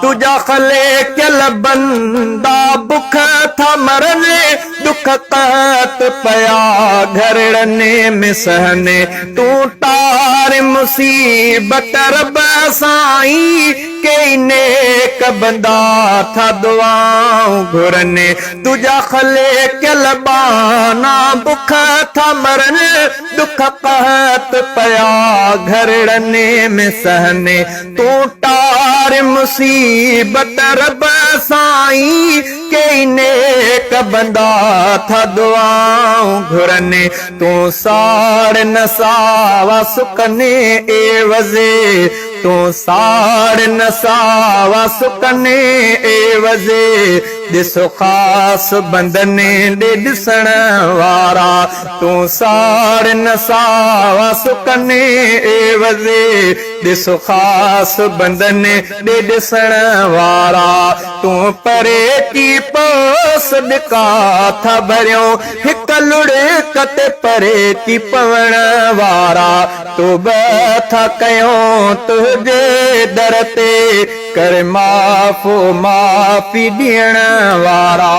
तुझा खले कल बंदा बुख था मरने दुख कहत पया घरड़ने में सहने तू तार मुसीबत रब साई के नेक बंदा था दुआऊं घुरने तुझा खले कल बाना बुख था मरने दुख कहत पया घरड़ने में सहने तू तार मुसीबत रब साई के नेक बंदा था दुआऊं घुरने तू साड़ नसावा सुकने एवज़े तू साड़ नसावा सुकने एवज़े दिसो खास बंदने दे दिसण वारा तू साड़ नसावा सुकने एवज़े दिसो खास बंदने दे दिसण वारा तू परे की पोस दिका था भरियो हिक लुड़े कते परे की पवण वारा तू था कयो तुझे दर ते कर माफ़ो माफ़ी ॾियण वारा।